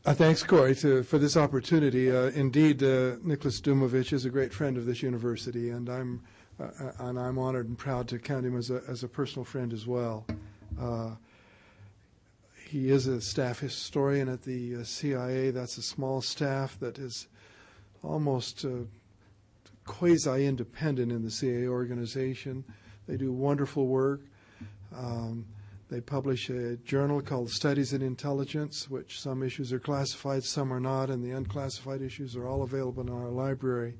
Thanks, Corey, for this opportunity. Indeed, Nicholas Dujmovic is a great friend of this university, and I'm honored and proud to count him as a personal friend as well. He is a staff historian at the CIA. That's a small staff that is almost quasi-independent in the CIA organization. They do wonderful work. They publish a journal called Studies in Intelligence, which some issues are classified, some are not, and the unclassified issues are all available in our library.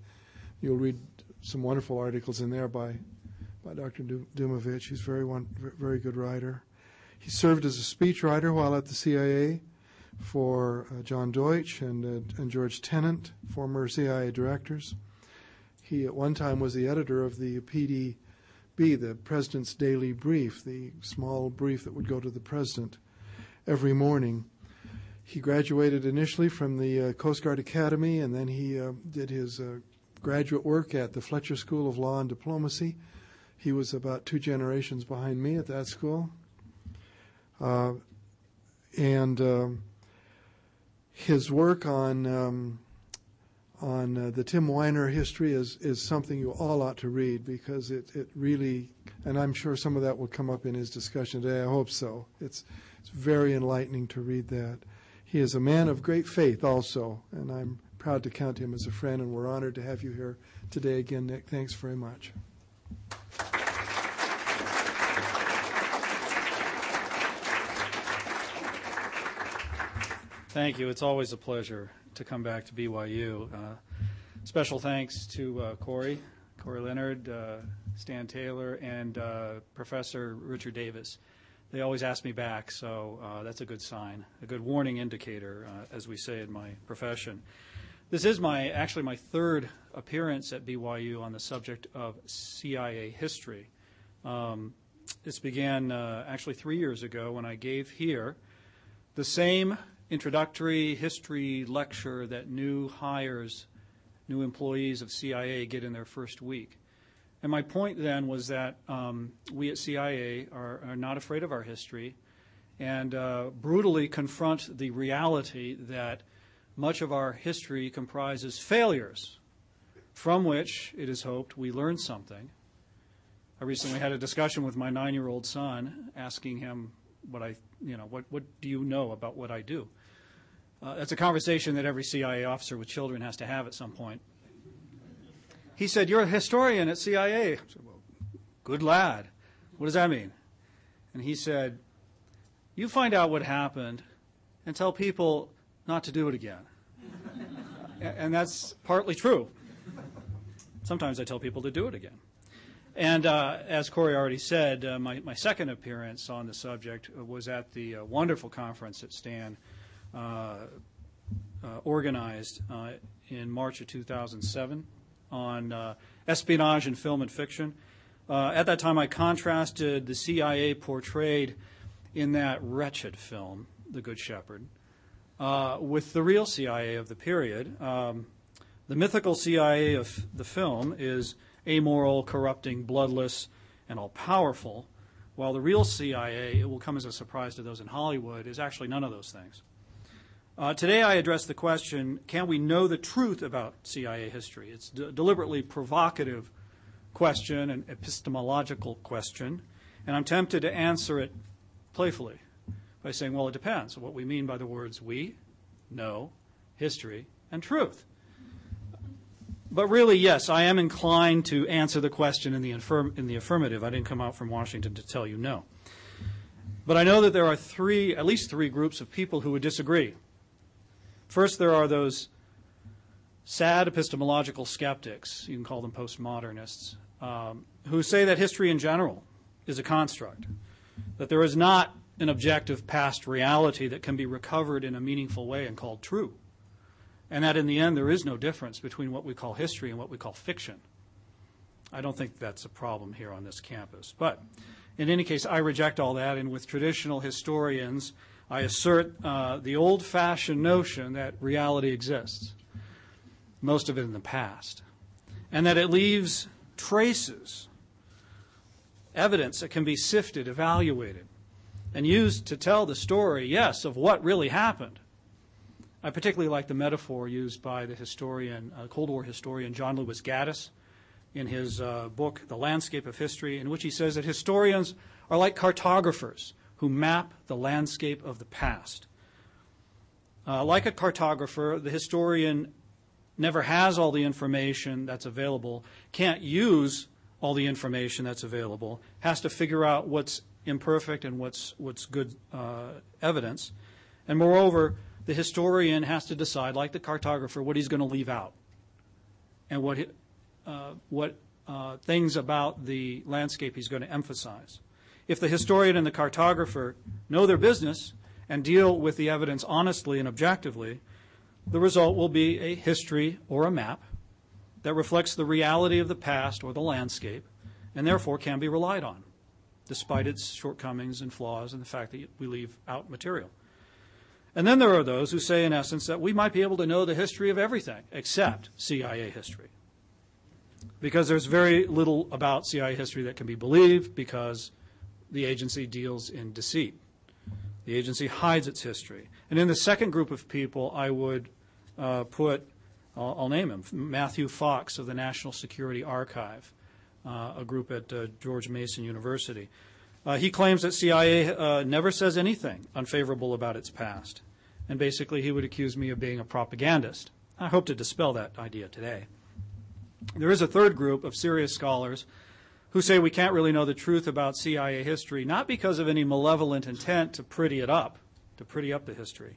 You'll read some wonderful articles in there by Dr. Dujmovic. He's a very good writer. He served as a speechwriter while at the CIA for John Deutsch and George Tenet, former CIA directors. He at one time was the editor of the PDB, the President's Daily Brief, the small brief that would go to the President every morning. He graduated initially from the Coast Guard Academy, and then he did his graduate work at the Fletcher School of Law and Diplomacy. He was about 2 generations behind me at that school. His work on the Tim Weiner history is something you all ought to read, because it really, and I'm sure some of that will come up in his discussion today. I hope so. It's very enlightening to read that. He is a man of great faith also, and I'm proud to count him as a friend, and we're honored to have you here today again, Nick. Thanks very much. Thank you. It's always a pleasure to come back to BYU. Special thanks to Corey Leonard, Stan Taylor, and Professor Richard Davis. They always ask me back, so that's a good sign, a good warning indicator, as we say in my profession. This is actually my 3rd appearance at BYU on the subject of CIA history. This began actually 3 years ago when I gave here the same introductory history lecture that new employees of CIA get in their first week. And my point then was that we at CIA are not afraid of our history and brutally confront the reality that much of our history comprises failures from which, it is hoped, we learn something. I recently had a discussion with my 9-year-old son, asking him what do you know about what I do? That's a conversation that every CIA officer with children has to have at some point. He said, "You're a historian at CIA." I said, "Well, good lad. What does that mean?" And he said, "You find out what happened and tell people not to do it again." And that's partly true. Sometimes I tell people to do it again. And as Corey already said, my second appearance on the subject was at the wonderful conference that Stan organized in March of 2007 on espionage in film and fiction. At that time, I contrasted the CIA portrayed in that wretched film, The Good Shepherd, with the real CIA of the period. The mythical CIA of the film is amoral, corrupting, bloodless, and all-powerful, while the real CIA, it will come as a surprise to those in Hollywood, is actually none of those things. Today I address the question, can we know the truth about CIA history? It's a deliberately provocative question, an epistemological question, and I'm tempted to answer it playfully by saying, well, it depends on what we mean by the words we, know, history, and truth. But really, yes, I am inclined to answer the question in the affirmative. I didn't come out from Washington to tell you no. But I know that there are at least three groups of people who would disagree. First, there are those sad epistemological skeptics, you can call them postmodernists, who say that history in general is a construct, that there is not an objective past reality that can be recovered in a meaningful way and called true, and that in the end there is no difference between what we call history and what we call fiction. I don't think that's a problem here on this campus. But in any case, I reject all that, and with traditional historians, I assert the old-fashioned notion that reality exists, most of it in the past, and that it leaves traces, evidence that can be sifted, evaluated, and used to tell the story, yes, of what really happened, I particularly like the metaphor used by the historian, Cold War historian John Lewis Gaddis in his book, The Landscape of History, in which he says that historians are like cartographers who map the landscape of the past. Like a cartographer, the historian never has all the information that's available, can't use all the information that's available, has to figure out what's imperfect and what's good evidence. And moreover, the historian has to decide, like the cartographer, what he's going to leave out and what things about the landscape he's going to emphasize. If the historian and the cartographer know their business and deal with the evidence honestly and objectively, the result will be a history or a map that reflects the reality of the past or the landscape and therefore can be relied on, despite its shortcomings and flaws and the fact that we leave out material. And then there are those who say, in essence, that we might be able to know the history of everything except CIA history, because there's very little about CIA history that can be believed because the agency deals in deceit. The agency hides its history. And in the second group of people, I would put, I'll name him, Matthew Fox of the National Security Archive, a group at George Mason University. He claims that CIA never says anything unfavorable about its past. And basically, he would accuse me of being a propagandist. I hope to dispel that idea today. There is a third group of serious scholars who say we can't really know the truth about CIA history, not because of any malevolent intent to pretty up the history,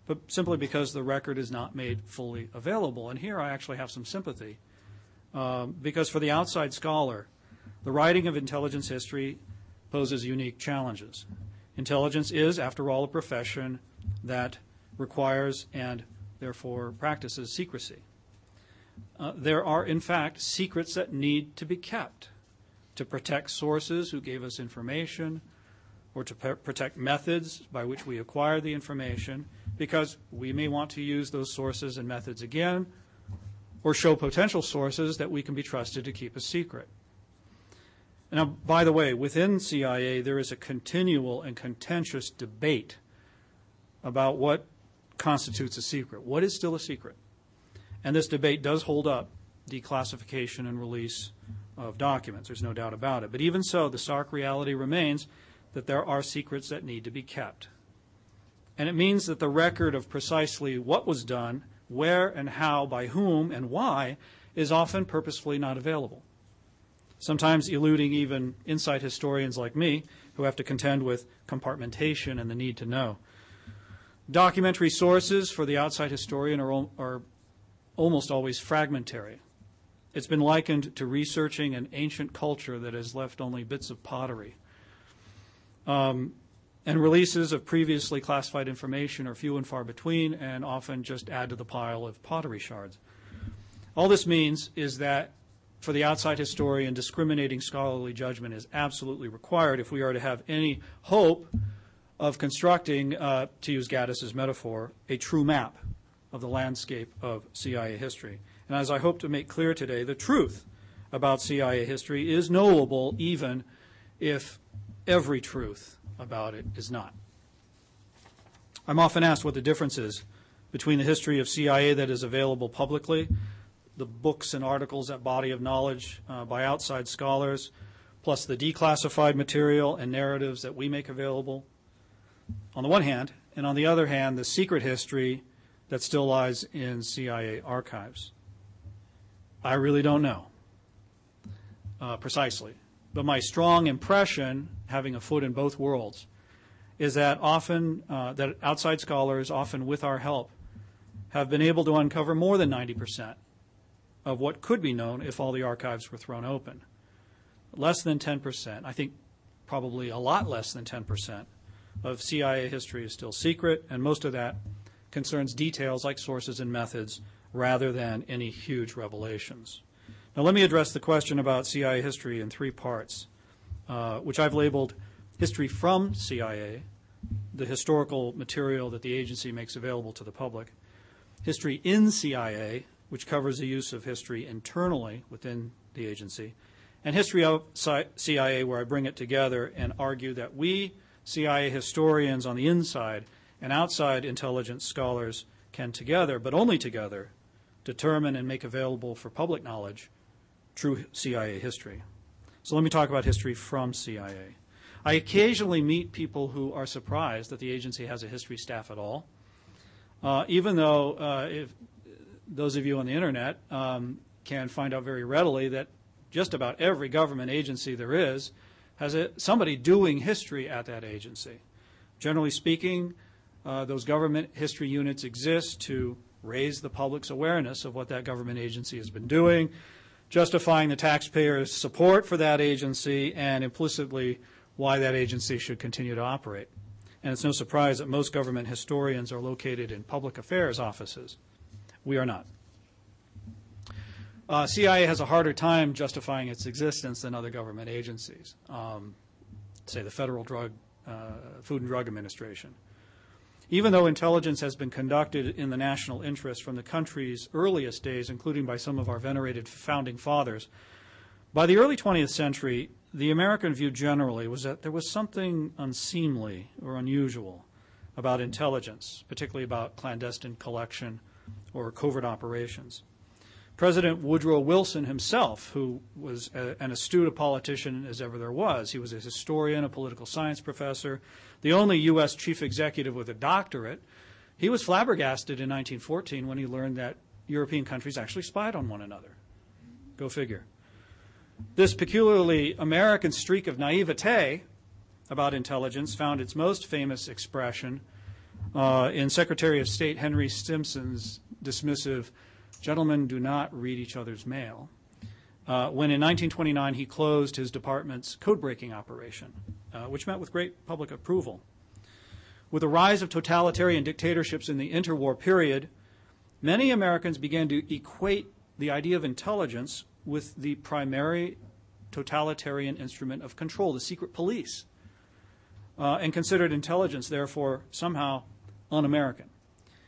but simply because the record is not made fully available. And here I actually have some sympathy, because for the outside scholar, the writing of intelligence history poses unique challenges. Intelligence is, after all, a profession that requires and therefore practices secrecy. There are, in fact, secrets that need to be kept to protect sources who gave us information, or to protect methods by which we acquire the information, because we may want to use those sources and methods again, or show potential sources that we can be trusted to keep a secret. Now, by the way, within CIA, there is a continual and contentious debate about what constitutes a secret. What is still a secret? And this debate does hold up declassification and release of documents. There's no doubt about it. But even so, the stark reality remains that there are secrets that need to be kept. And it means that the record of precisely what was done, where and how, by whom, and why is often purposefully not available, sometimes eluding even inside historians like me who have to contend with compartmentation and the need to know. Documentary sources for the outside historian are almost always fragmentary. It's been likened to researching an ancient culture that has left only bits of pottery. And releases of previously classified information are few and far between and often just add to the pile of pottery shards. All this means is that for the outside historian, discriminating scholarly judgment is absolutely required if we are to have any hope of constructing, to use Gaddis's metaphor, a true map of the landscape of CIA history. And as I hope to make clear today, the truth about CIA history is knowable even if every truth about it is not. I'm often asked what the difference is between the history of CIA that is available publicly, the books and articles, that body of knowledge by outside scholars, plus the declassified material and narratives that we make available on the one hand, and on the other hand, the secret history that still lies in CIA archives. I really don't know precisely. But my strong impression, having a foot in both worlds, is that often that outside scholars, often with our help, have been able to uncover more than 90% of what could be known if all the archives were thrown open. Less than 10%, I think probably a lot less than 10% of CIA history is still secret, and most of that concerns details like sources and methods rather than any huge revelations. Now let me address the question about CIA history in three parts, which I've labeled history from CIA, the historical material that the agency makes available to the public, history in CIA, which covers the use of history internally within the agency, and history outside CIA, where I bring it together and argue that we, CIA historians on the inside and outside intelligence scholars, can together, but only together, determine and make available for public knowledge true CIA history. So let me talk about history from CIA. I occasionally meet people who are surprised that the agency has a history staff at all, even though if those of you on the internet can find out very readily that just about every government agency there is has somebody doing history at that agency. Generally speaking, those government history units exist to raise the public's awareness of what that government agency has been doing, justifying the taxpayers' support for that agency, and implicitly why that agency should continue to operate. And it's no surprise that most government historians are located in public affairs offices. We are not. CIA has a harder time justifying its existence than other government agencies, say the Federal Food and Drug Administration. Even though intelligence has been conducted in the national interest from the country's earliest days, including by some of our venerated founding fathers, by the early 20th century, the American view generally was that there was something unseemly or unusual about intelligence, particularly about clandestine collection or covert operations. President Woodrow Wilson himself, who was an astute politician as ever there was, he was a historian, a political science professor, the only U.S. chief executive with a doctorate, he was flabbergasted in 1914 when he learned that European countries actually spied on one another. Go figure. This peculiarly American streak of naivete about intelligence found its most famous expression in Secretary of State Henry Stimson's dismissive, "Gentlemen do not read each other's mail," when in 1929 he closed his department's code-breaking operation, which met with great public approval. With the rise of totalitarian dictatorships in the interwar period, many Americans began to equate the idea of intelligence with the primary totalitarian instrument of control, the secret police, and considered intelligence, therefore, somehow un-American.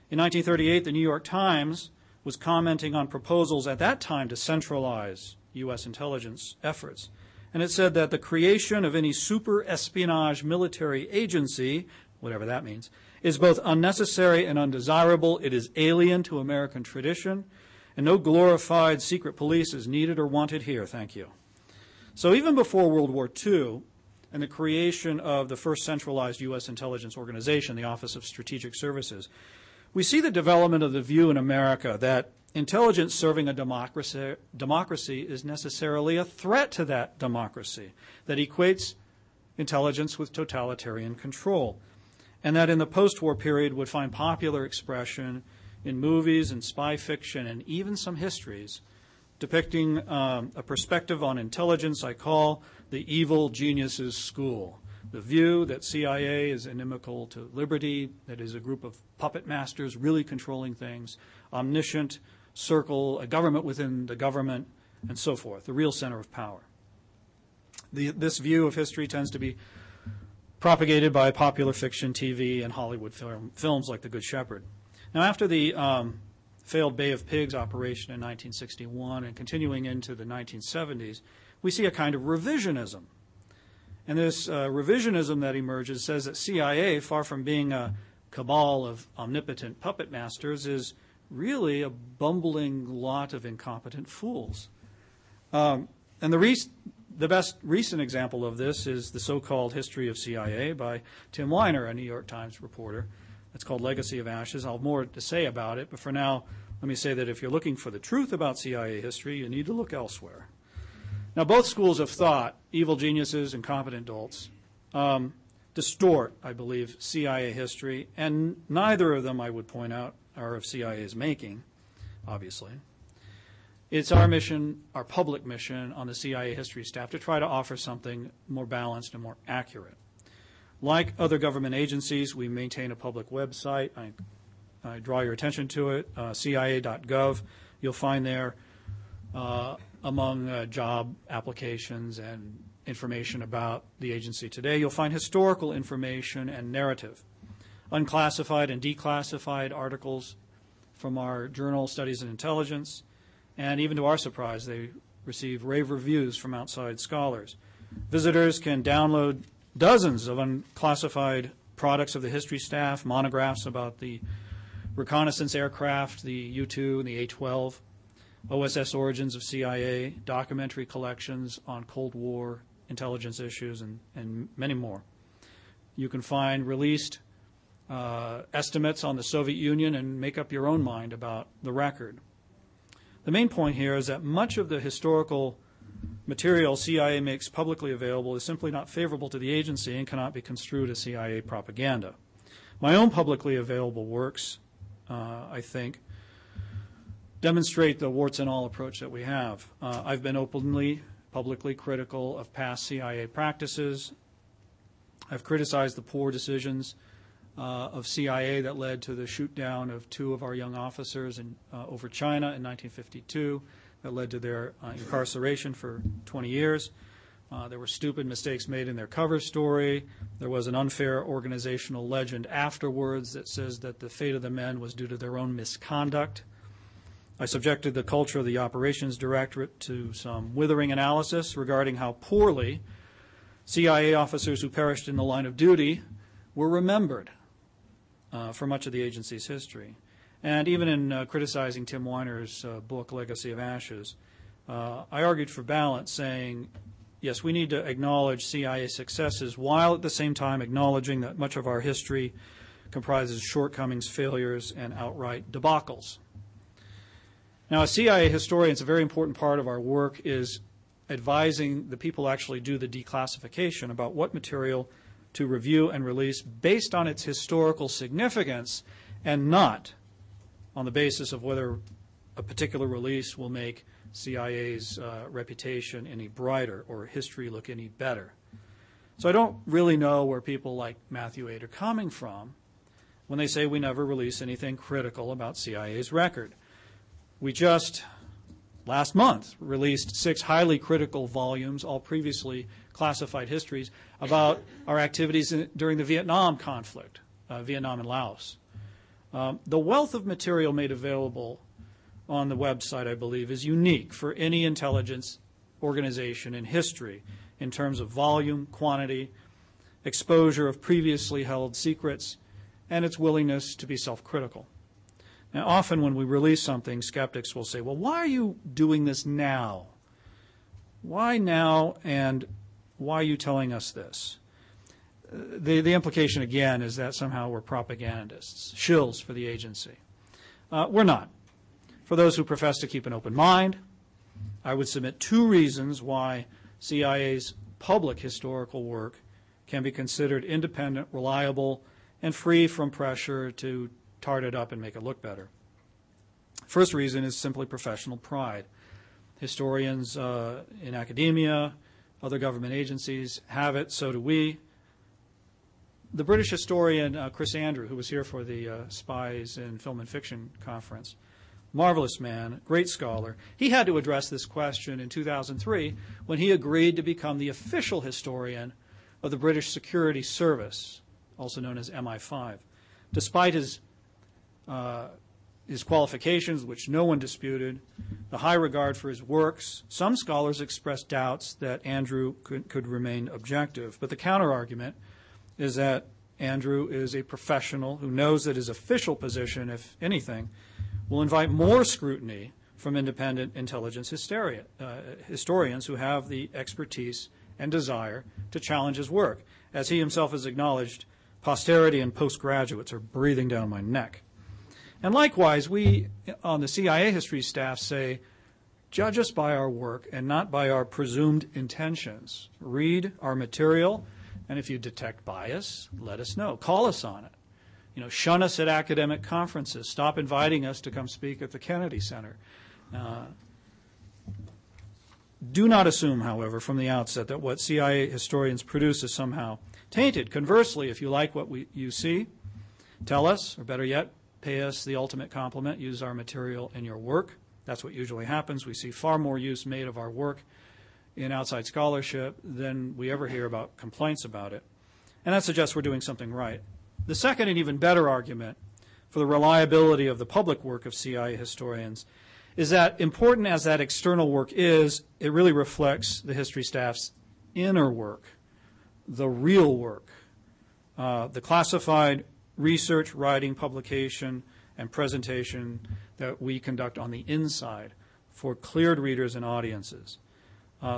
In 1938, the New York Times was commenting on proposals at that time to centralize U.S. intelligence efforts. And it said that the creation of any super espionage military agency, whatever that means, is both unnecessary and undesirable. It is alien to American tradition, and no glorified secret police is needed or wanted here, thank you. So even before World War II and the creation of the first centralized U.S. intelligence organization, the Office of Strategic Services, we see the development of the view in America that intelligence serving a democracy is necessarily a threat to that democracy, that equates intelligence with totalitarian control, and that in the post-war period would find popular expression in movies and spy fiction and even some histories depicting a perspective on intelligence I call the evil geniuses school. The view that CIA is inimical to liberty, that is a group of puppet masters really controlling things, omniscient circle, a government within the government, and so forth, the real center of power. This view of history tends to be propagated by popular fiction, TV, and Hollywood films like The Good Shepherd. Now, after the failed Bay of Pigs operation in 1961 and continuing into the 1970s, we see a kind of revisionism. And this revisionism that emerges says that CIA, far from being a cabal of omnipotent puppet masters, is really a bumbling lot of incompetent fools. And the best recent example of this is the so-called History of CIA by Tim Weiner, a New York Times reporter. It's called Legacy of Ashes. I'll have more to say about it, but for now, let me say that if you're looking for the truth about CIA history, you need to look elsewhere. Now, both schools of thought, evil geniuses and competent dolts, distort, I believe, CIA history, and neither of them, I would point out, are of CIA's making, obviously. It's our mission, our public mission on the CIA history staff to try to offer something more balanced and more accurate. Like other government agencies, we maintain a public website. I draw your attention to it, cia.gov. You'll find there, among job applications and information about the agency today, you'll find historical information and narrative, unclassified and declassified articles from our journal, Studies in Intelligence, and even to our surprise, they receive rave reviews from outside scholars. Visitors can download dozens of unclassified products of the history staff, monographs about the reconnaissance aircraft, the U-2 and the A-12, OSS origins of CIA, documentary collections on Cold War intelligence issues, and many more. You can find released estimates on the Soviet Union and make up your own mind about the record. The main point here is that much of the historical material CIA makes publicly available is simply not favorable to the agency and cannot be construed as CIA propaganda. My own publicly available works, I think, demonstrate the warts and all approach that we have. I've been openly, publicly critical of past CIA practices. I've criticized the poor decisions of CIA that led to the shoot down of 2 of our young officers over China in 1952, that led to their incarceration for 20 years. There were stupid mistakes made in their cover story. There was an unfair organizational legend afterwards that says that the fate of the men was due to their own misconduct. I subjected the culture of the Operations Directorate to some withering analysis regarding how poorly CIA officers who perished in the line of duty were remembered for much of the agency's history. And even in criticizing Tim Weiner's book, Legacy of Ashes, I argued for balance, saying, yes, we need to acknowledge CIA successes while at the same time acknowledging that much of our history comprises shortcomings, failures, and outright debacles. Now, as CIA historians, a very important part of our work is advising the people who actually do the declassification about what material to review and release based on its historical significance and not on the basis of whether a particular release will make CIA's reputation any brighter or history look any better. So I don't really know where people like Matthew 8 are coming from when they say we never release anything critical about CIA's record. We just, last month, released 6 highly critical volumes, all previously classified histories, about our activities during the Vietnam conflict, Vietnam and Laos. The wealth of material made available on the website, I believe, is unique for any intelligence organization in history in terms of volume, quantity, exposure of previously held secrets, and its willingness to be self-critical. Now, often when we release something, skeptics will say, well, why are you doing this now? Why now, and why are you telling us this? The implication, again, is that somehow we're propagandists, shills for the agency. We're not. For those who profess to keep an open mind, I would submit 2 reasons why CIA's public historical work can be considered independent, reliable, and free from pressure to tart it up and make it look better. First reason is simply professional pride. Historians in academia, other government agencies have it, so do we. The British historian Chris Andrew, who was here for the Spies in Film and Fiction conference, marvelous man, great scholar, he had to address this question in 2003 when he agreed to become the official historian of the British Security Service, also known as MI5. Despite his qualifications, which no one disputed, the high regard for his works, some scholars expressed doubts that Andrew could remain objective. But the counter-argument is that Andrew is a professional who knows that his official position, if anything, will invite more scrutiny from independent intelligence historians who have the expertise and desire to challenge his work. As he himself has acknowledged, posterity and postgraduates are breathing down my neck. And likewise, we on the CIA history staff say, judge us by our work and not by our presumed intentions. Read our material, and if you detect bias, let us know. Call us on it. Shun us at academic conferences. Stop inviting us to come speak at the Kennedy Center. Do not assume, however, from the outset that what CIA historians produce is somehow tainted. Conversely, if you like what you see, tell us, or better yet, pay us the ultimate compliment. Use our material in your work. That's what usually happens. We see far more use made of our work in outside scholarship than we ever hear about complaints about it. And that suggests we're doing something right. The second and even better argument for the reliability of the public work of CIA historians is that, important as that external work is, it really reflects the history staff's inner work, the real work, the classified research, writing, publication, and presentation that we conduct on the inside for cleared readers and audiences.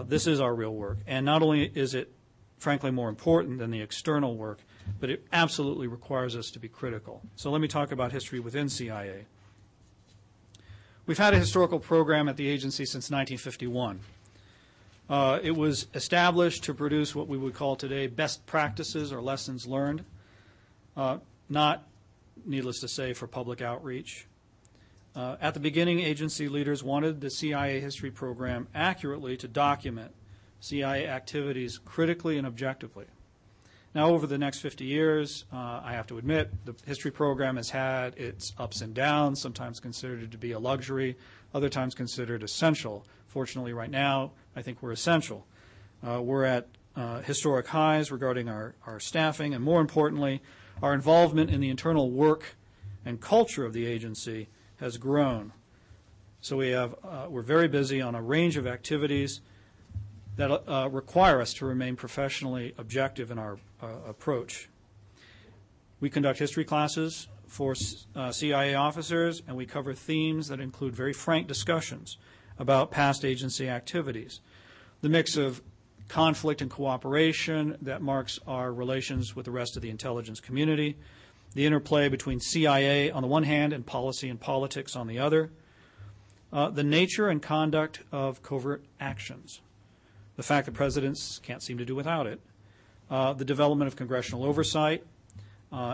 This is our real work, and not only is it frankly more important than the external work, but it absolutely requires us to be critical. So let me talk about history within CIA. We've had a historical program at the agency since 1951. It was established to produce what we would call today best practices or lessons learned, not, needless to say, for public outreach. At the beginning, agency leaders wanted the CIA history program accurately to document CIA activities critically and objectively. Now, over the next 50 years, I have to admit, the history program has had its ups and downs, sometimes considered to be a luxury, other times considered essential. Fortunately, right now, I think we're essential. We're at historic highs regarding our staffing, and more importantly, our involvement in the internal work and culture of the agency has grown. So we're very busy on a range of activities that require us to remain professionally objective in our approach. We conduct history classes for CIA officers, and we cover themes that include very frank discussions about past agency activities. The mix of conflict and cooperation that marks our relations with the rest of the intelligence community, the interplay between CIA on the one hand and policy and politics on the other, the nature and conduct of covert actions, the fact that presidents can't seem to do without it, the development of congressional oversight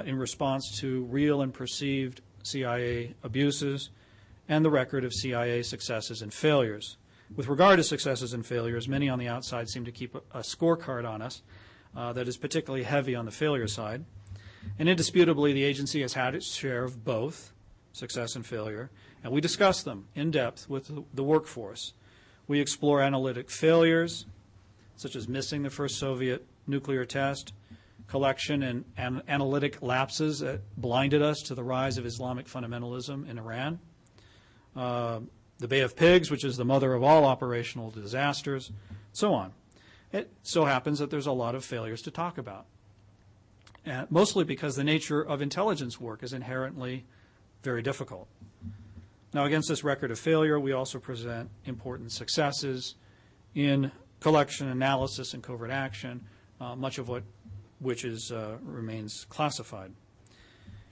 in response to real and perceived CIA abuses, and the record of CIA successes and failures. With regard to successes and failures, many on the outside seem to keep a scorecard on us that is particularly heavy on the failure side. And indisputably, the agency has had its share of both success and failure, and we discuss them in depth with the workforce. We explore analytic failures, such as missing the first Soviet nuclear test, collection and analytic lapses that blinded us to the rise of Islamic fundamentalism in Iran, the Bay of Pigs, which is the mother of all operational disasters, so on. It so happens that there's a lot of failures to talk about, mostly because the nature of intelligence work is inherently very difficult. Now, against this record of failure, we also present important successes in collection, analysis, and covert action, much of which remains classified.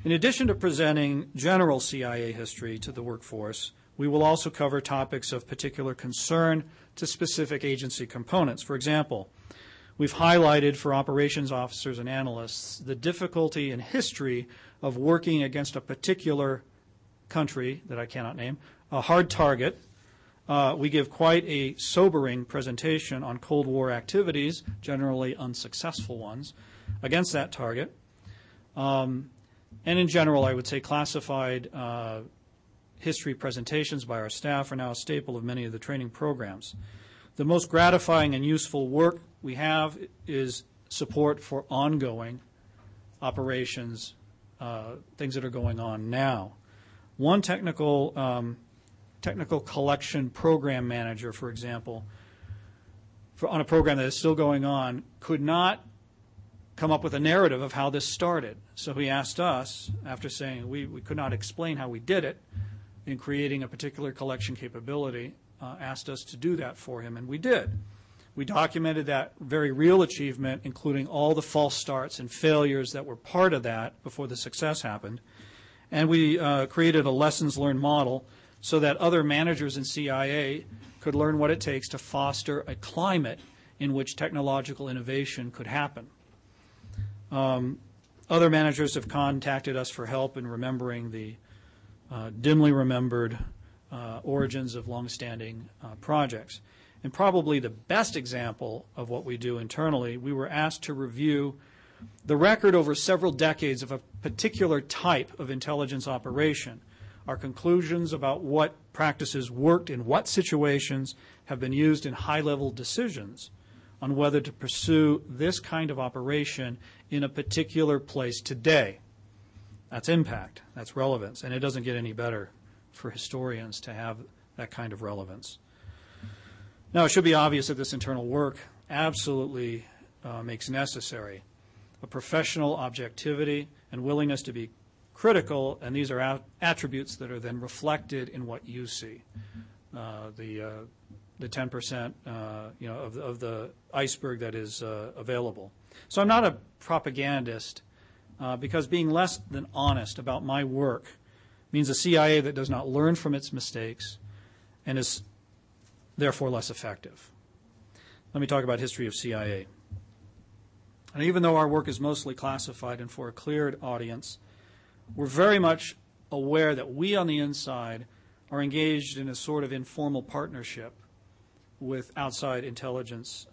In addition to presenting general CIA history to the workforce, we will also cover topics of particular concern to specific agency components. For example, we've highlighted for operations officers and analysts the difficulty in history of working against a particular country that I cannot name, a hard target. We give quite a sobering presentation on Cold War activities, generally unsuccessful ones, against that target. And in general, I would say classified history presentations by our staff are now a staple of many of the training programs. The most gratifying and useful work we have is support for ongoing operations, things that are going on now. One technical collection program manager, for example, on a program that is still going on, could not come up with a narrative of how this started. So he asked us, after saying we could not explain how we did it in creating a particular collection capability, asked us to do that for him, and we did. We documented that very real achievement, including all the false starts and failures that were part of that before the success happened. And we created a lessons learned model so that other managers in CIA could learn what it takes to foster a climate in which technological innovation could happen. Other managers have contacted us for help in remembering the dimly remembered origins of longstanding projects. And probably the best example of what we do internally, we were asked to review the record over several decades of a particular type of intelligence operation. Our conclusions about what practices worked in what situations have been used in high-level decisions on whether to pursue this kind of operation in a particular place today. That's impact, that's relevance, and it doesn't get any better for historians to have that kind of relevance. Now, it should be obvious that this internal work absolutely makes necessary a professional objectivity and willingness to be critical, and these are attributes that are then reflected in what you see. The 10% of the iceberg that is available. So I'm not a propagandist because being less than honest about my work means a CIA that does not learn from its mistakes and is therefore less effective. Let me talk about history of CIA. And even though our work is mostly classified and for a cleared audience, we're very much aware that we on the inside are engaged in a sort of informal partnership with outside intelligence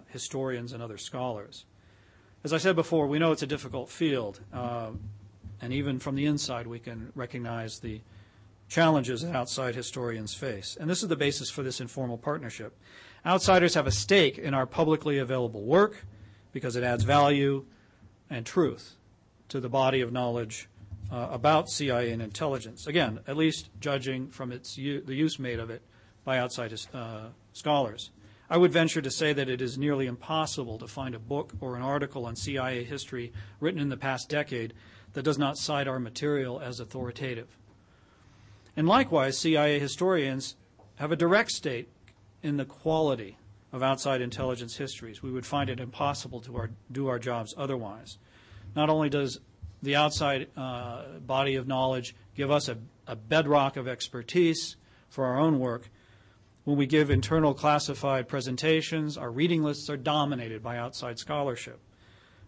historians and other scholars. As I said before, we know it's a difficult field, and even from the inside we can recognize the challenges that outside historians face. And this is the basis for this informal partnership. Outsiders have a stake in our publicly available work because it adds value and truth to the body of knowledge about CIA and intelligence. Again, at least judging from the use made of it by outside scholars. I would venture to say that it is nearly impossible to find a book or an article on CIA history written in the past decade that does not cite our material as authoritative. And likewise, CIA historians have a direct stake in the quality of outside intelligence histories. We would find it impossible to do our jobs otherwise. Not only does the outside body of knowledge give us a bedrock of expertise for our own work, when we give internal classified presentations, our reading lists are dominated by outside scholarship.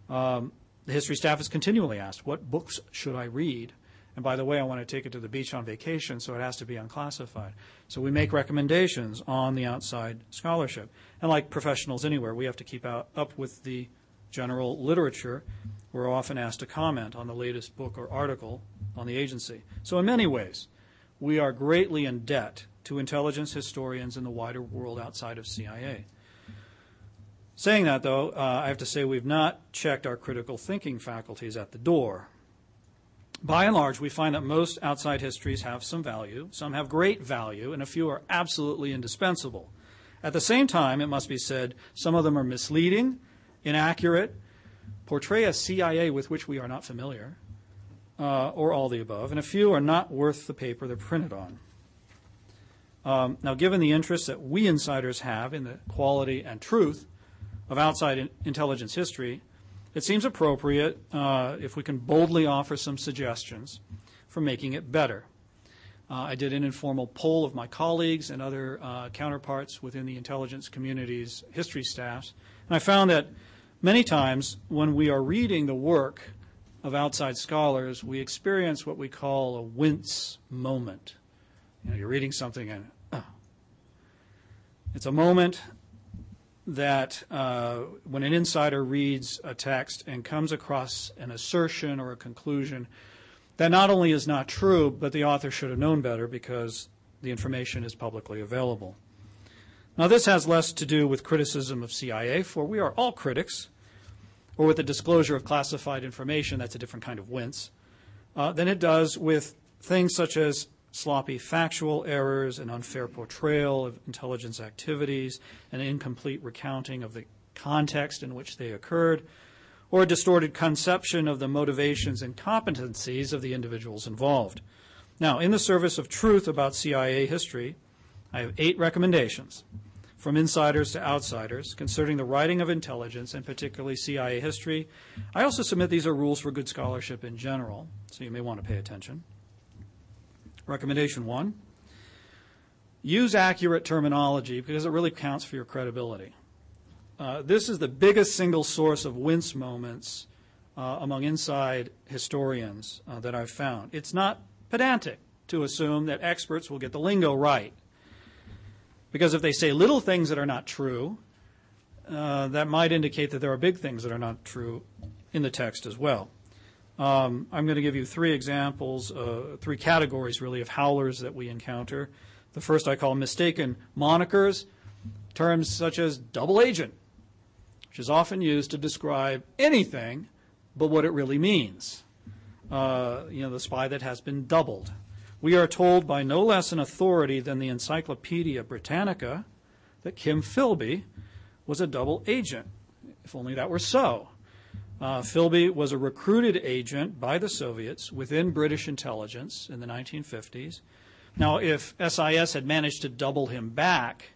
The history staff is continually asked, what books should I read? And by the way, I want to take it to the beach on vacation, so it has to be unclassified. So we make recommendations on the outside scholarship. And like professionals anywhere, we have to keep up with the general literature. We're often asked to comment on the latest book or article on the agency. So in many ways, we are greatly in debt to intelligence historians in the wider world outside of CIA. Saying that, though, I have to say we've not checked our critical thinking faculties at the door. By and large, we find that most outside histories have some value, some have great value, and a few are absolutely indispensable. At the same time, it must be said, some of them are misleading, inaccurate, portray a CIA with which we are not familiar, or all the above, and a few are not worth the paper they're printed on. Now, given the interest that we insiders have in the quality and truth of outside intelligence history, it seems appropriate if we can boldly offer some suggestions for making it better. I did an informal poll of my colleagues and other counterparts within the intelligence community's history staffs, and I found that many times when we are reading the work of outside scholars, we experience what we call a wince moment. You know, you're reading something and it's a moment that when an insider reads a text and comes across an assertion or a conclusion that not only is not true, but the author should have known better because the information is publicly available. Now, this has less to do with criticism of CIA, for we are all critics, or with the disclosure of classified information, that's a different kind of wince, than it does with things such as sloppy factual errors, an unfair portrayal of intelligence activities, an incomplete recounting of the context in which they occurred, or a distorted conception of the motivations and competencies of the individuals involved. Now, in the service of truth about CIA history, I have 8 recommendations from insiders to outsiders concerning the writing of intelligence and particularly CIA history. I also submit these are rules for good scholarship in general, so you may want to pay attention. Recommendation 1, use accurate terminology because it really counts for your credibility. This is the biggest single source of wince moments among inside historians that I've found. It's not pedantic to assume that experts will get the lingo right, because if they say little things that are not true, that might indicate that there are big things that are not true in the text as well. I'm going to give you 3 examples, 3 categories really of howlers that we encounter. The first I call mistaken monikers, terms such as double agent, which is often used to describe anything but what it really means. The spy that has been doubled. We are told by no less an authority than the Encyclopedia Britannica that Kim Philby was a double agent. If only that were so. Philby was a recruited agent by the Soviets within British intelligence in the 1950s. Now, if SIS had managed to double him back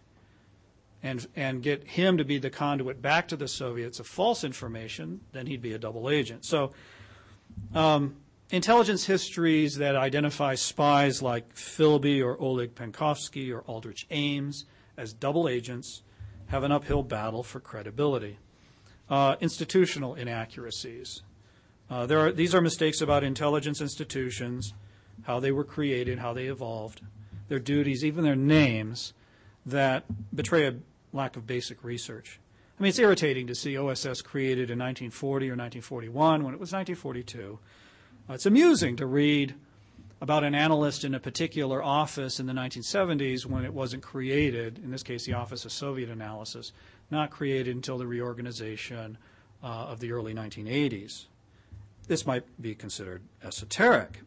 and get him to be the conduit back to the Soviets of false information, then he'd be a double agent. So intelligence histories that identify spies like Philby or Oleg Penkovsky or Aldrich Ames as double agents have an uphill battle for credibility. Institutional inaccuracies. These are mistakes about intelligence institutions, how they were created, how they evolved, their duties, even their names, that betray a lack of basic research. I mean, it's irritating to see OSS created in 1940 or 1941 when it was 1942. It's amusing to read about an analyst in a particular office in the 1970s when it wasn't created, in this case the Office of Soviet Analysis, not created until the reorganization of the early 1980s. This might be considered esoteric,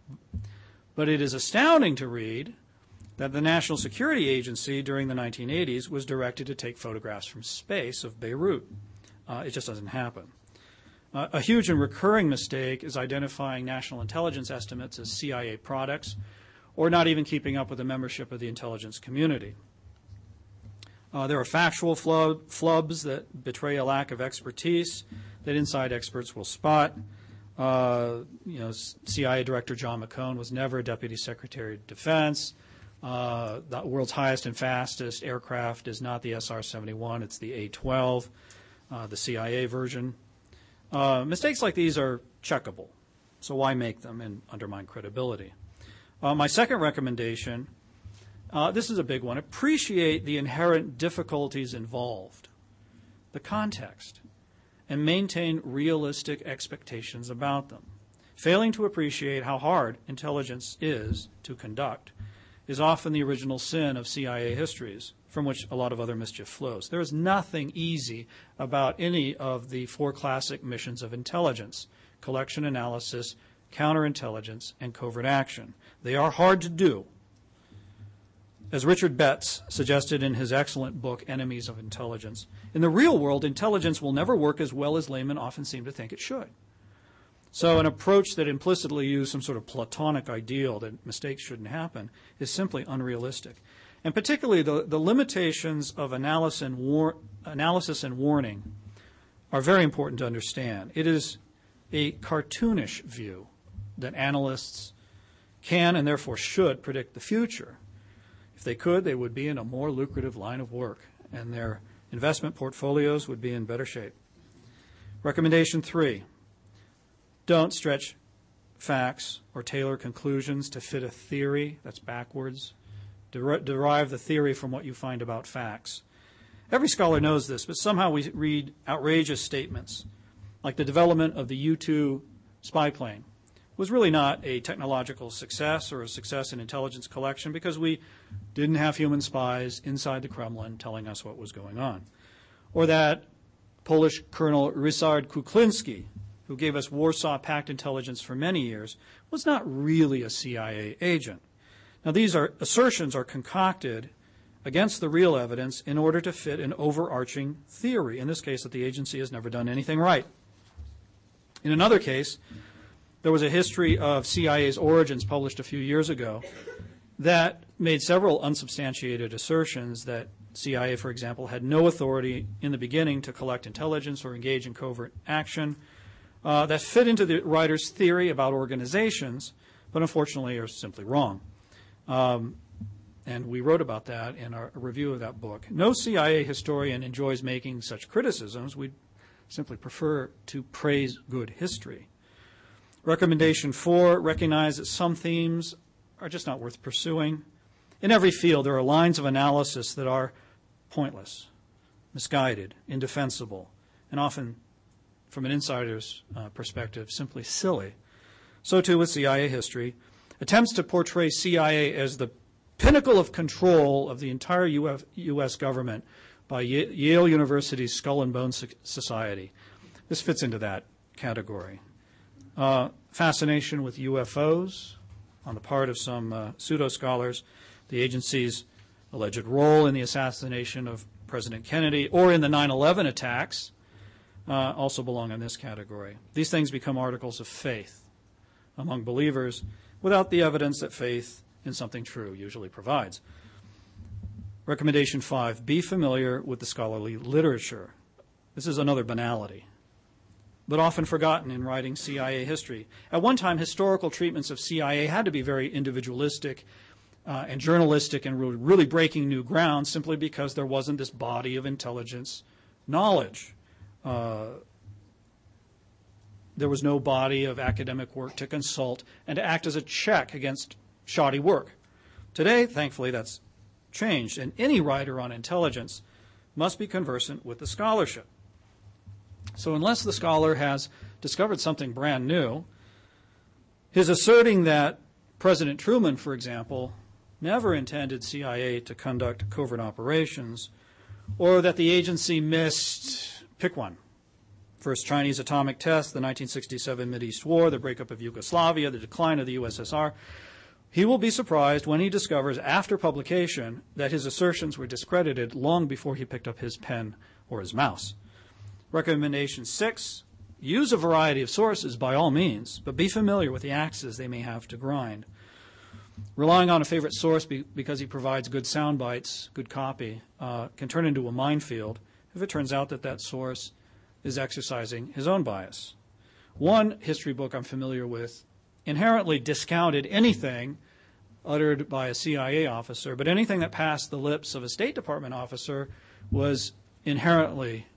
but it is astounding to read that the National Security Agency during the 1980s was directed to take photographs from space of Beirut. It just doesn't happen. A huge and recurring mistake is identifying national intelligence estimates as CIA products or not even keeping up with the membership of the intelligence community. There are factual flubs that betray a lack of expertise that inside experts will spot. CIA Director John McCone was never a Deputy Secretary of Defense. The world's highest and fastest aircraft is not the SR-71, it's the A-12, the CIA version. Mistakes like these are checkable, so why make them and undermine credibility? My second recommendation, this is a big one, appreciate the inherent difficulties involved, the context, and maintain realistic expectations about them. Failing to appreciate how hard intelligence is to conduct is often the original sin of CIA histories, from which a lot of other mischief flows. There is nothing easy about any of the four classic missions of intelligence: collection, analysis, counterintelligence, and covert action. They are hard to do. As Richard Betts suggested in his excellent book, Enemies of Intelligence, in the real world, intelligence will never work as well as laymen often seem to think it should. So an approach that implicitly uses some sort of Platonic ideal that mistakes shouldn't happen is simply unrealistic. And particularly the limitations of analysis and warning are very important to understand. It is a cartoonish view that analysts can and therefore should predict the future. If they could, they would be in a more lucrative line of work, and their investment portfolios would be in better shape. Recommendation 3, don't stretch facts or tailor conclusions to fit a theory. That's backwards. Derive the theory from what you find about facts. Every scholar knows this, but somehow we read outrageous statements, like the development of the U-2 spy plane was really not a technological success or a success in intelligence collection because we didn't have human spies inside the Kremlin telling us what was going on. Or that Polish Colonel Ryszard Kuklinski, who gave us Warsaw Pact intelligence for many years, was not really a CIA agent. Now, these assertions are concocted against the real evidence in order to fit an overarching theory, in this case that the agency has never done anything right. In another case, there was a history of CIA's origins published a few years ago that made several unsubstantiated assertions that CIA, for example, had no authority in the beginning to collect intelligence or engage in covert action that fit into the writer's theory about organizations, but unfortunately are simply wrong. And we wrote about that in our review of that book. No CIA historian enjoys making such criticisms. We simply prefer to praise good history. Recommendation 4, recognize that some themes are just not worth pursuing. In every field, there are lines of analysis that are pointless, misguided, indefensible, and often, from an insider's perspective, simply silly. So too with CIA history. Attempts to portray CIA as the pinnacle of control of the entire U.S. government by Yale University's Skull and Bones Society. This fits into that category. Fascination with UFOs on the part of some pseudo-scholars, the agency's alleged role in the assassination of President Kennedy or in the 9/11 attacks, also belong in this category. These things become articles of faith among believers without the evidence that faith in something true usually provides. Recommendation 5, be familiar with the scholarly literature. This is another banality, but often forgotten in writing CIA history. At one time, historical treatments of CIA had to be very individualistic and journalistic and really breaking new ground simply because there wasn't this body of intelligence knowledge. There was no body of academic work to consult and to act as a check against shoddy work. Today, thankfully, that's changed, and any writer on intelligence must be conversant with the scholarship. So unless the scholar has discovered something brand new, his asserting that President Truman, for example, never intended CIA to conduct covert operations, or that the agency missed, pick one, first Chinese atomic test, the 1967 Mideast War, the breakup of Yugoslavia, the decline of the USSR, he will be surprised when he discovers after publication that his assertions were discredited long before he picked up his pen or his mouse. Recommendation 6, use a variety of sources by all means, but be familiar with the axes they may have to grind. Relying on a favorite source because he provides good sound bites, good copy, can turn into a minefield if it turns out that that source is exercising his own bias. One history book I'm familiar with inherently discounted anything uttered by a CIA officer, but anything that passed the lips of a State Department officer was inherently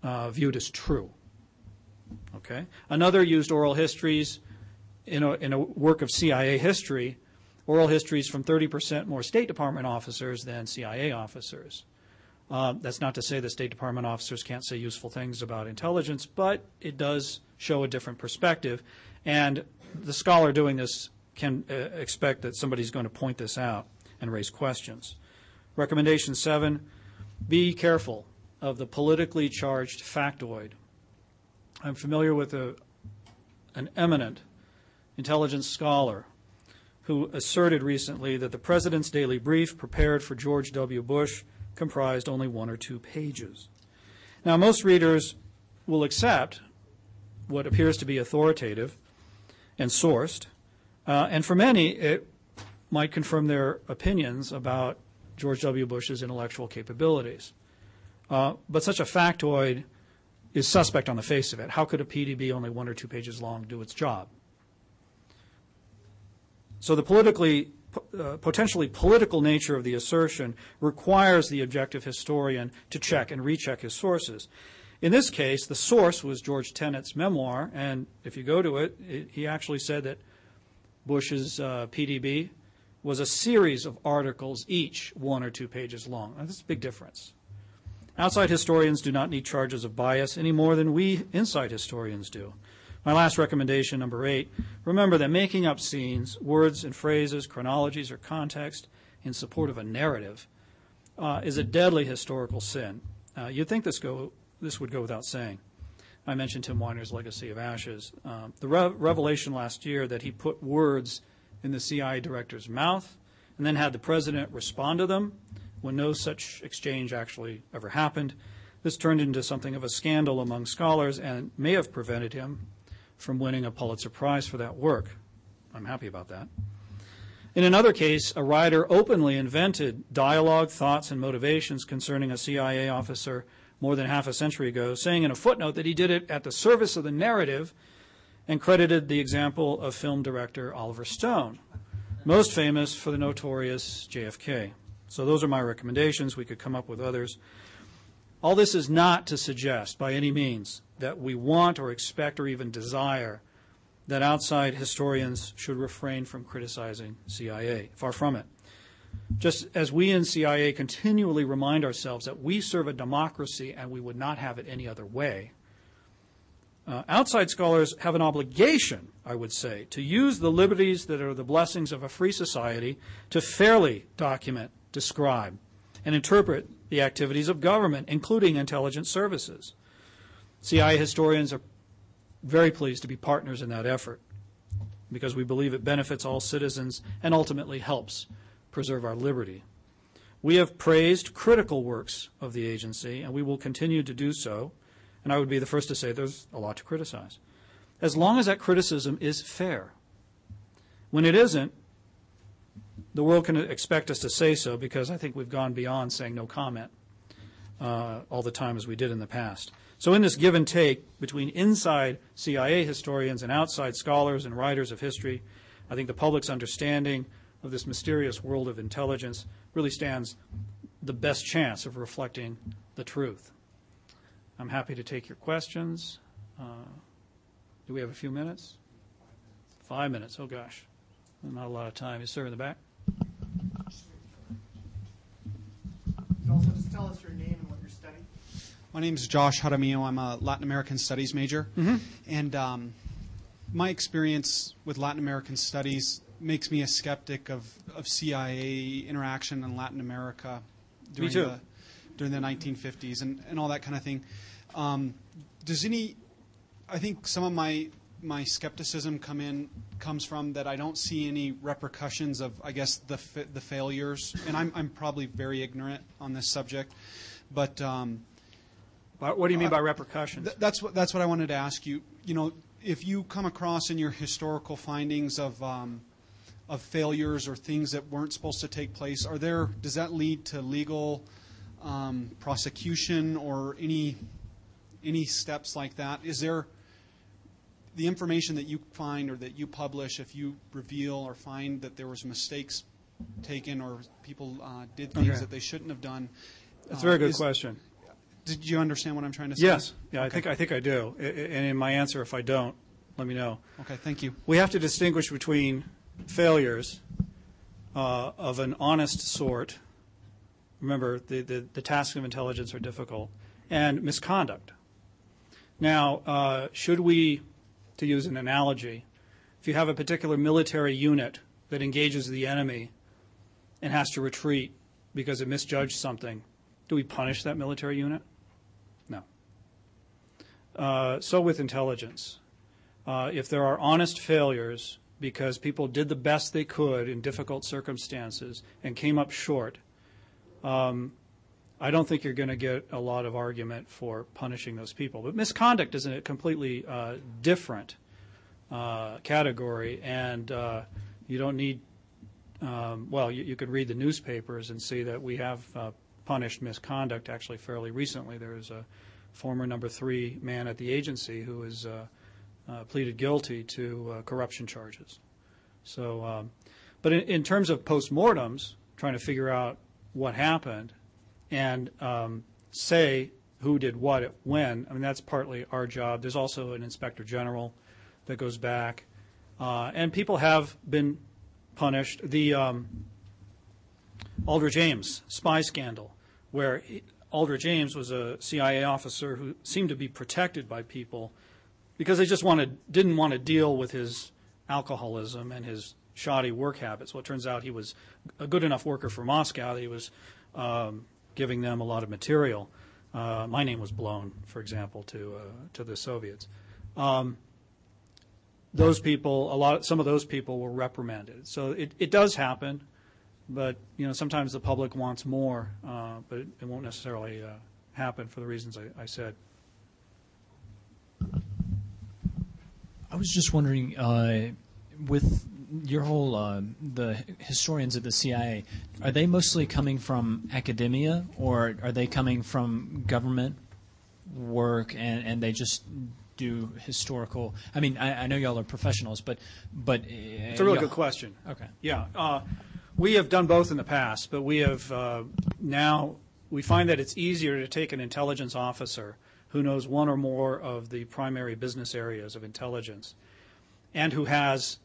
viewed as true. Okay? Another used oral histories in a work of CIA history, oral histories from 30% more State Department officers than CIA officers. That's not to say that State Department officers can't say useful things about intelligence, but it does show a different perspective. And the scholar doing this can expect that somebody's going to point this out and raise questions. Recommendation 7, be careful of the politically charged factoid. I'm familiar with an eminent intelligence scholar who asserted recently that the President's daily brief prepared for George W. Bush comprised only 1 or 2 pages. Now, most readers will accept what appears to be authoritative and sourced, and for many, it might confirm their opinions about George W. Bush's intellectual capabilities. But such a factoid is suspect on the face of it. How could a PDB only 1 or 2 pages long do its job? So the potentially political nature of the assertion requires the objective historian to check and recheck his sources. In this case, the source was George Tenet's memoir, and if you go to it, he actually said that Bush's PDB was a series of articles, each 1 or 2 pages long. Now, that's a big difference. Outside historians do not need charges of bias any more than we inside historians do. My last recommendation, number 8, remember that making up scenes, words and phrases, chronologies, or context in support of a narrative is a deadly historical sin. You'd think this would go without saying. I mentioned Tim Weiner's Legacy of Ashes. The revelation last year that he put words in the CIA director's mouth and then had the president respond to them when no such exchange actually ever happened. This turned into something of a scandal among scholars and may have prevented him from winning a Pulitzer Prize for that work. I'm happy about that. In another case, a writer openly invented dialogue, thoughts, and motivations concerning a CIA officer more than half a century ago, saying in a footnote that he did it at the service of the narrative and credited the example of film director Oliver Stone, most famous for the notorious JFK. So those are my recommendations. We could come up with others. All this is not to suggest by any means that we want or expect or even desire that outside historians should refrain from criticizing CIA. Far from it. Just as we in CIA continually remind ourselves that we serve a democracy and we would not have it any other way, outside scholars have an obligation, I would say, to use the liberties that are the blessings of a free society to fairly document, describe, and interpret the activities of government, including intelligence services. CIA historians are very pleased to be partners in that effort because we believe it benefits all citizens and ultimately helps preserve our liberty. We have praised critical works of the agency, and we will continue to do so, And I would be the first to say there's a lot to criticize. As long as that criticism is fair. When it isn't, the world can expect us to say so, because I think we've gone beyond saying no comment all the time as we did in the past. So in this give and take between inside CIA historians and outside scholars and writers of history, I think the public's understanding of this mysterious world of intelligence really stands the best chance of reflecting the truth. I'm happy to take your questions. Do we have a few minutes? 5 minutes. Oh, gosh. Not a lot of time. Yes, sir, in the back. You can also just tell us your name and what you're studying. My name is Josh Jaramillo. I'm a Latin American Studies major. Mm-hmm. And my experience with Latin American studies makes me a skeptic of CIA interaction in Latin America during the 1950s and all that kind of thing. I think some of my skepticism comes from that I don't see any repercussions of, I guess, the failures, and I'm probably very ignorant on this subject, but what do you mean by repercussions? That's what I wanted to ask you. You know, if you come across in your historical findings of failures or things that weren't supposed to take place, does that lead to legal prosecution or any steps like that? Is there the information that you find or that you publish, if you reveal or find that there was mistakes taken or people did things that they shouldn't have done? That's a very good question. Did you understand what I'm trying to say? Yes. Yeah, okay. I think I do. And in my answer, if I don't, let me know. Okay, thank you. We have to distinguish between failures of an honest sort. Remember, the tasks of intelligence are difficult, and misconduct. Now, should we, to use an analogy, if you have a particular military unit that engages the enemy and has to retreat because it misjudged something, do we punish that military unit? No. So with intelligence. If there are honest failures because people did the best they could in difficult circumstances and came up short, I don't think you're going to get a lot of argument for punishing those people. But misconduct is a completely different category, and you don't need, you could read the newspapers and see that we have punished misconduct actually fairly recently. There was a former number 3 man at the agency who was pleaded guilty to corruption charges. So, but in terms of postmortems, trying to figure out what happened and say who did what when, I mean, that's partly our job. There's also an inspector general that goes back. And people have been punished. The Aldrich Ames spy scandal, where Aldrich Ames was a CIA officer who seemed to be protected by people because they just didn't want to deal with his alcoholism and his shoddy work habits. Well, it turns out he was a good enough worker for Moscow that he was giving them a lot of material. My name was blown, for example, to the Soviets. Those people, some of those people were reprimanded. So it does happen, but sometimes the public wants more, but it won't necessarily happen for the reasons I said. I was just wondering, with your whole the historians at the CIA, are they mostly coming from academia, or are they coming from government work and they just do historical? I mean, I know y'all are professionals, but it's a really good question. Okay. Yeah, we have done both in the past, but we have now we find that it's easier to take an intelligence officer who knows one or more of the primary business areas of intelligence and who has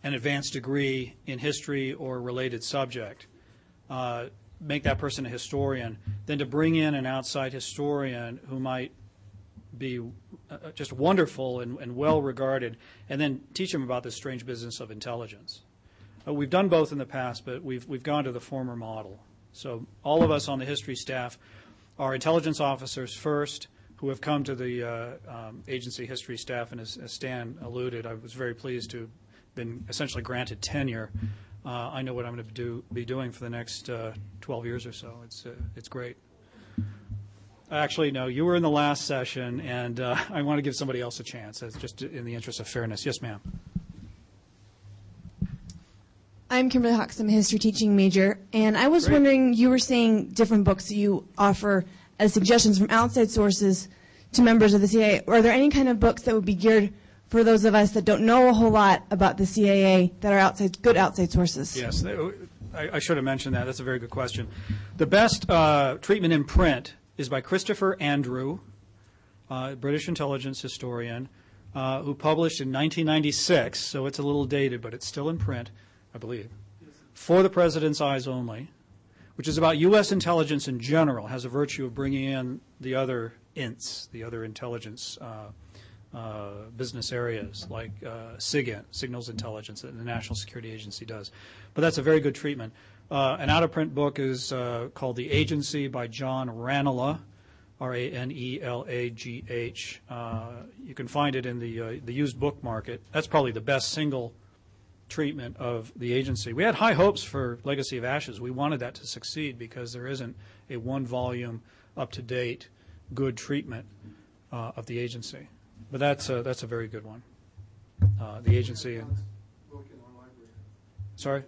an advanced degree in history or related subject, make that person a historian, than to bring in an outside historian who might be just wonderful and well regarded, and then teach them about this strange business of intelligence. We've done both in the past, but we've gone to the former model. So all of us on the history staff are intelligence officers first, who have come to the agency history staff, and as Stan alluded, I was very pleased to have been essentially granted tenure. I know what I'm going to be doing for the next 12 years or so. It's great. Actually, no, you were in the last session, and I want to give somebody else a chance, just in the interest of fairness. Yes, ma'am. I'm Kimberly Hawks. I'm a history teaching major, and I was wondering, you were saying different books that you offer as suggestions from outside sources to members of the CIA. Are there any kind of books that would be geared for those of us that don't know a whole lot about the CIA that are good outside sources? Yes, I should have mentioned that. That's a very good question. The best treatment in print is by Christopher Andrew, British intelligence historian, who published in 1996, so it's a little dated, but it's still in print, I believe, For the President's Eyes Only, which is about U.S. intelligence in general, has a virtue of bringing in the other INTs, the other intelligence business areas, like SIGINT, Signals Intelligence, that the National Security Agency does. But that's a very good treatment. An out-of-print book is called The Agency by John Ranelagh, R-A-N-E-L-A-G-H. You can find it in the used book market. That's probably the best single treatment of the agency. We had high hopes for Legacy of Ashes. We wanted that to succeed because there isn't a one-volume, up-to-date, good treatment of the agency. But that's a very good one. The agency. Sorry?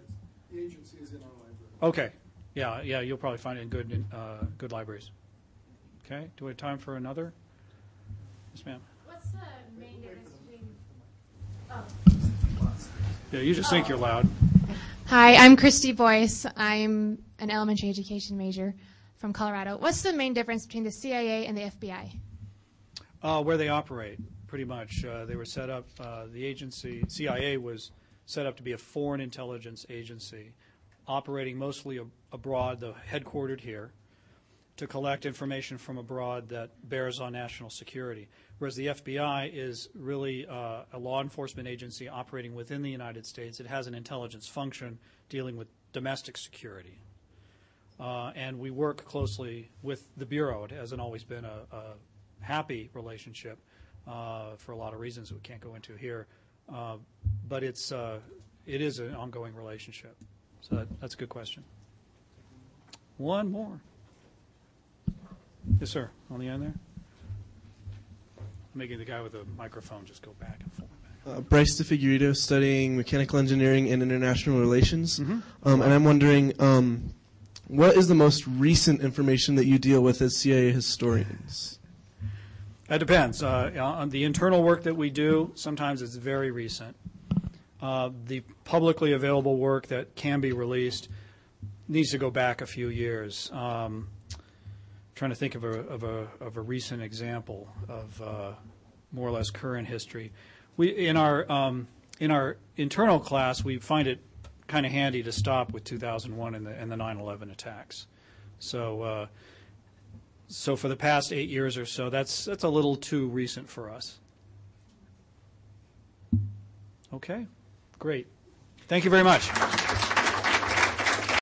The agency is in our library. Okay. Yeah, you'll probably find it in good libraries. Okay. Do we have time for another? Yes, ma'am. What's the main difference between... Oh. Yeah, you just think you're loud. Hi, I'm Christy Boyce. I'm an elementary education major from Colorado. What's the main difference between the CIA and the FBI? Where they operate, pretty much. They were set up, the agency, CIA was set up to be a foreign intelligence agency, operating mostly abroad, though headquartered here, to collect information from abroad that bears on national security. Whereas the FBI is really a law enforcement agency operating within the United States. It has an intelligence function dealing with domestic security. And we work closely with the Bureau. It hasn't always been a happy relationship for a lot of reasons we can't go into here. But it is an ongoing relationship. So that's a good question. One more. Yes, sir. On the end there. I'm making the guy with the microphone just go back and forth. Bryce DeFigueiredo, studying mechanical engineering and international relations. Mm-hmm. And I'm wondering, what is the most recent information that you deal with as CIA historians? It depends. On the internal work that we do, sometimes it's very recent. The publicly available work that can be released needs to go back a few years. Trying to think of a recent example of more or less current history. In our internal class, we find it kind of handy to stop with 2001 and the 9/11 attacks. So for the past 8 years or so, that's a little too recent for us. Okay, great. Thank you very much.